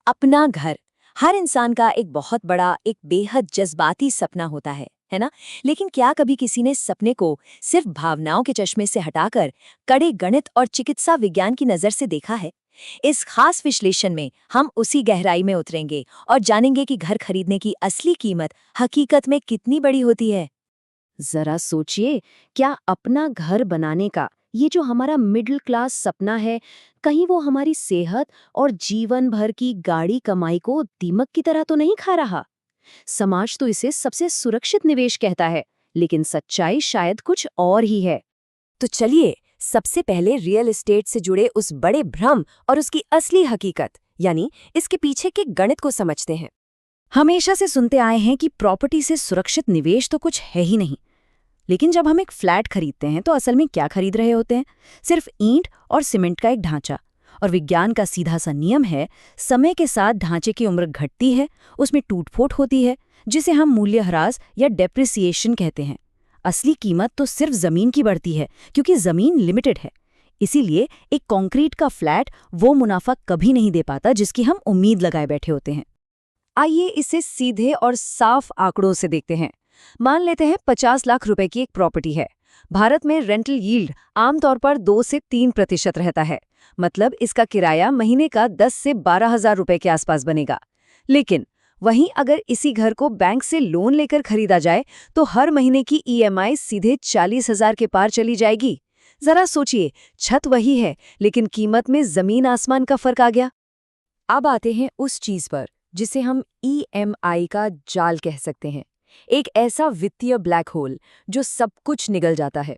अपना घर हर इंसान का एक बहुत बड़ा, एक बेहद जज्बाती सपना होता है ना? लेकिन क्या कभी किसी ने सपने को सिर्फ भावनाओं के चश्मे से हटाकर कड़े गणित और चिकित्सा विज्ञान की नजर से देखा है? इस खास विश्लेषण में हम उसी गहराई में उतरेंगे और जानेंगे कि घर खरीदने की असली कीमत हकीकत में कितनी बड़ी होती है। जरा सोचिए, क्या अपना घर बनाने का ये जो हमारा मिडिल क्लास सपना है, कहीं वो हमारी सेहत और जीवन भर की गाढ़ी कमाई को दीमक की तरह तो नहीं खा रहा? समाज तो इसे सबसे सुरक्षित निवेश कहता है, लेकिन सच्चाई शायद कुछ और ही है। तो चलिए, सबसे पहले रियल एस्टेट से जुड़े उस बड़े भ्रम और उसकी असली हकीकत, यानी इसके पीछे के गणित को समझते हैं। हमेशा से सुनते आए हैं कि प्रॉपर्टी से सुरक्षित निवेश तो कुछ है ही नहीं। लेकिन जब हम एक फ्लैट खरीदते हैं तो असल में क्या खरीद रहे होते हैं? सिर्फ ईंट और सीमेंट का एक ढांचा। और विज्ञान का सीधा सा नियम है, समय के साथ ढांचे की उम्र घटती है, उसमें टूट-फूट होती है, जिसे हम मूल्यह्रास या डेप्रिसिएशन कहते हैं। असली कीमत तो सिर्फ जमीन की बढ़ती है, क्योंकि जमीन लिमिटेड है। इसीलिए एक कंक्रीट का फ्लैट वो मुनाफा कभी नहीं दे पाता जिसकी हम उम्मीद लगाए बैठे होते हैं। आइए इसे सीधे और साफ आंकड़ों से देखते हैं। मान लेते हैं 50 लाख रुपए की एक प्रॉपर्टी है। भारत में रेंटल यील्ड आमतौर पर 2 से 3% रहता है। मतलब इसका किराया महीने का 10 से 12,000 रुपए के आसपास बनेगा। लेकिन वहीं अगर इसी घर को बैंक से लोन लेकर खरीदा जाए तो हर महीने की ईएमआई सीधे 40,000 के पार चली जाएगी। जरा सोचिए, छत वही है लेकिन कीमत में जमीन आसमान का फर्क आ गया। अब आते हैं उस चीज पर जिसे हम ईएमआई का जाल कह सकते हैं। एक ऐसा वित्तीय ब्लैक होल जो सब कुछ निगल जाता है।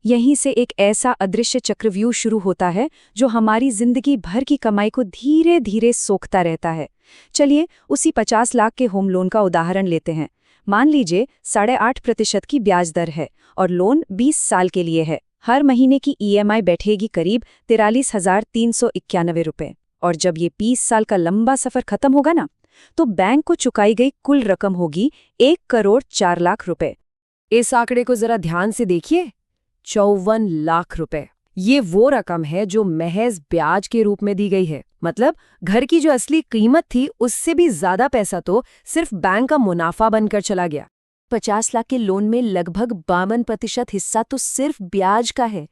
यहीं से एक ऐसा अदृश्य चक्रव्यूह शुरू होता है जो हमारी जिंदगी भर की कमाई को धीरे धीरे सोखता रहता है। चलिए उसी 50 लाख के होम लोन का उदाहरण लेते हैं। मान लीजिए 8.5% की ब्याज दर है और लोन 20 साल के लिए है। हर महीने की ईएमआई बैठेगी करीब 43,391 रुपए। और जब ये 20 साल का लंबा सफर खत्म होगा ना, तो बैंक को चुकाई गई कुल रकम होगी 1,04,00,000 रुपए। इस आंकड़े को जरा ध्यान से देखिए, 54 लाख रुपए। ये वो रकम है जो महज ब्याज के रूप में दी गई है। मतलब घर की जो असली कीमत थी उससे भी ज्यादा पैसा तो सिर्फ बैंक का मुनाफा बनकर चला गया। 50 लाख के लोन में लगभग 52% हिस्सा तो सिर्फ ब्याज का है।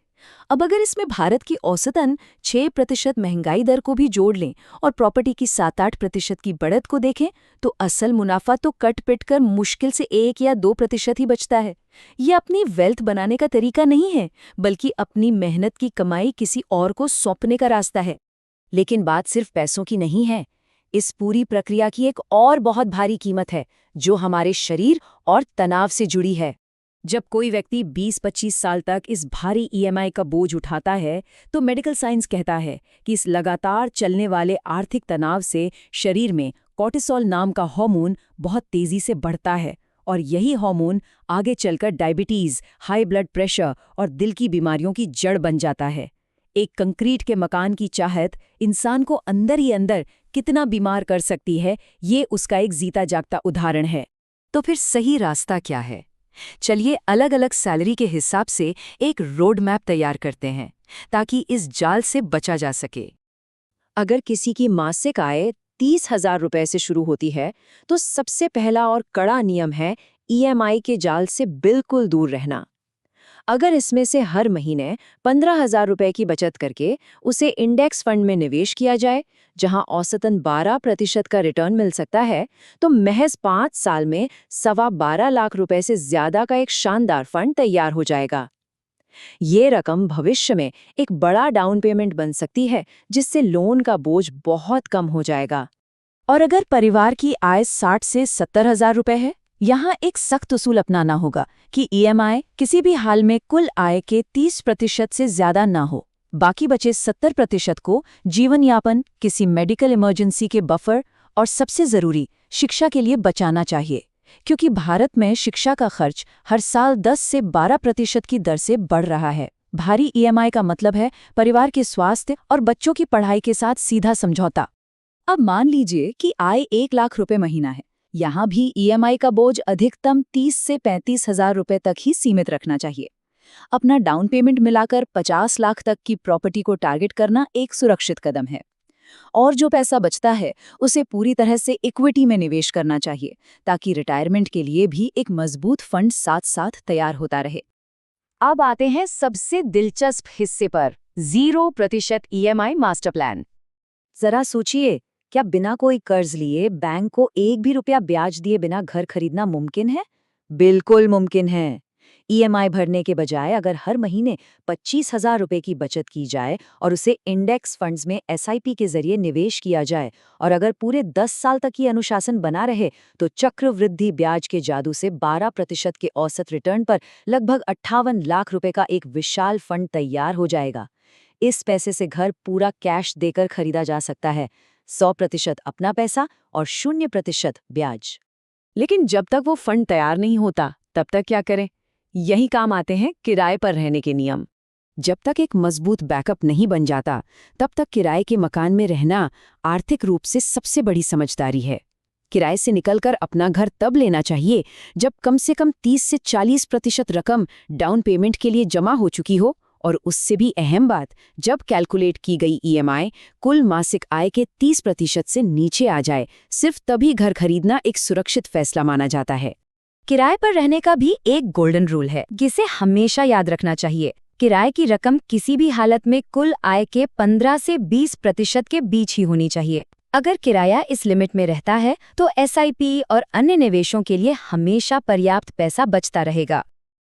अब अगर इसमें भारत की औसतन 6% महंगाई दर को भी जोड़ लें और प्रॉपर्टी की 7-8% की बढ़त को देखें, तो असल मुनाफा तो कट पिट कर मुश्किल से 1 या 2% ही बचता है। ये अपनी वेल्थ बनाने का तरीका नहीं है, बल्कि अपनी मेहनत की कमाई किसी और को सौंपने का रास्ता है। लेकिन बात सिर्फ पैसों की नहीं है। इस पूरी प्रक्रिया की एक और बहुत भारी कीमत है, जो हमारे शरीर और तनाव से जुड़ी है। जब कोई व्यक्ति 20-25 साल तक इस भारी ईएमआई का बोझ उठाता है, तो मेडिकल साइंस कहता है कि इस लगातार चलने वाले आर्थिक तनाव से शरीर में कॉर्टिसोल नाम का हार्मोन बहुत तेजी से बढ़ता है। और यही हार्मोन आगे चलकर डायबिटीज, हाई ब्लड प्रेशर और दिल की बीमारियों की जड़ बन जाता है। एक कंक्रीट के मकान की चाहत इंसान को अंदर ही अंदर कितना बीमार कर सकती है, ये उसका एक जीता जागता उदाहरण है। तो फिर सही रास्ता क्या है? चलिए अलग अलग सैलरी के हिसाब से एक रोड मैप तैयार करते हैं, ताकि इस जाल से बचा जा सके। अगर किसी की मासिक आय 30,000 रुपए से शुरू होती है, तो सबसे पहला और कड़ा नियम है ईएमआई के जाल से बिल्कुल दूर रहना। अगर इसमें से हर महीने 15,000 रुपए की बचत करके उसे इंडेक्स फंड में निवेश किया जाए, जहां औसतन 12% का रिटर्न मिल सकता है, तो महज 5 साल में 12.25 लाख रुपए से ज्यादा का एक शानदार फंड तैयार हो जाएगा। ये रकम भविष्य में एक बड़ा डाउन पेमेंट बन सकती है, जिससे लोन का बोझ बहुत कम हो जाएगा। और अगर परिवार की आय 60 से 70,000 रुपए है, यहाँ एक सख्त उसूल अपनाना होगा कि ईएमआई किसी भी हाल में कुल आय के 30% से ज्यादा ना हो। बाकी बचे 70% को जीवन यापन, किसी मेडिकल इमरजेंसी के बफर और सबसे जरूरी शिक्षा के लिए बचाना चाहिए, क्योंकि भारत में शिक्षा का खर्च हर साल 10 से 12% की दर से बढ़ रहा है। भारी ईएमआई का मतलब है परिवार के स्वास्थ्य और बच्चों की पढ़ाई के साथ सीधा समझौता। अब मान लीजिए कि आय 1 लाख रुपए महीना है। यहाँ भी ईएमआई का बोझ अधिकतम 30 से 35,000 रुपए तक ही सीमित रखना चाहिए। अपना डाउन पेमेंट मिलाकर 50 लाख तक की प्रॉपर्टी को टारगेट करना एक सुरक्षित कदम है। और जो पैसा बचता है उसे पूरी तरह से इक्विटी में निवेश करना चाहिए, ताकि रिटायरमेंट के लिए भी एक मजबूत फंड साथ साथ तैयार होता रहे। अब आते हैं सबसे दिलचस्प हिस्से पर, 0% EMI मास्टर प्लान। जरा सोचिए, क्या बिना कोई कर्ज लिए बैंक को एक भी रुपया ब्याज दिए बिना घर खरीदना मुमकिन है? बिल्कुल मुमकिन है। ईएमआई भरने के बजाय अगर हर महीने 25,000 रुपए की बचत की जाए और उसे इंडेक्स फंड्स में एसआईपी के जरिए निवेश किया जाए, और अगर पूरे 10 साल तक ये अनुशासन बना रहे, तो चक्रवृद्धि ब्याज के जादू से 12% के औसत रिटर्न पर लगभग 58 लाख रुपए का एक विशाल फंड तैयार हो जाएगा। इस पैसे से घर पूरा कैश देकर खरीदा जा सकता है, 100% अपना पैसा और 0% ब्याज। लेकिन जब तक वो फंड तैयार नहीं होता, तब तक क्या करें? यही काम आते हैं किराए पर रहने के नियम। जब तक एक मजबूत बैकअप नहीं बन जाता, तब तक किराए के मकान में रहना आर्थिक रूप से सबसे बड़ी समझदारी है। किराए से निकलकर अपना घर तब लेना चाहिए जब कम से कम 30 से 40% रकम डाउन पेमेंट के लिए जमा हो चुकी हो, और उससे भी अहम बात, जब कैलकुलेट की गई ईएमआई कुल मासिक आय के 30% से नीचे आ जाए, सिर्फ तभी घर खरीदना एक सुरक्षित फैसला माना जाता है। किराए पर रहने का भी एक गोल्डन रूल है, जिसे हमेशा याद रखना चाहिए। किराए की रकम किसी भी हालत में कुल आय के 15 से 20% के बीच ही होनी चाहिए। अगर किराया इस लिमिट में रहता है, तो एसआईपी और अन्य निवेशों के लिए हमेशा पर्याप्त पैसा बचता रहेगा।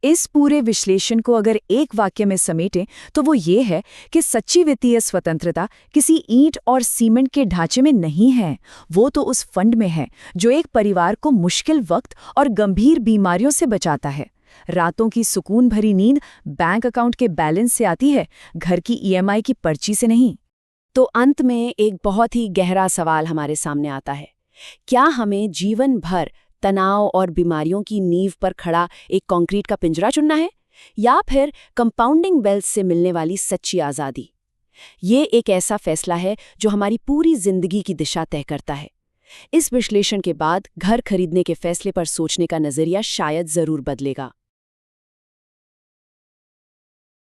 इस पूरे विश्लेषण को अगर एक वाक्य में समेटें, तो वो ये है कि सच्ची वित्तीय स्वतंत्रता किसी ईंट और सीमेंट के ढांचे में नहीं है, वो तो उस फंड में है जो एक परिवार को मुश्किल वक्त और गंभीर बीमारियों से बचाता है। रातों की सुकून भरी नींद बैंक अकाउंट के बैलेंस से आती है, घर की ईएमआई की पर्ची से नहीं। तो अंत में एक बहुत ही गहरा सवाल हमारे सामने आता है, क्या हमें जीवन भर तनाव और बीमारियों की नींव पर खड़ा एक कंक्रीट का पिंजरा चुनना है, या फिर कंपाउंडिंग वेल्थ से मिलने वाली सच्ची आज़ादी? ये एक ऐसा फैसला है जो हमारी पूरी जिंदगी की दिशा तय करता है। इस विश्लेषण के बाद घर खरीदने के फैसले पर सोचने का नजरिया शायद जरूर बदलेगा।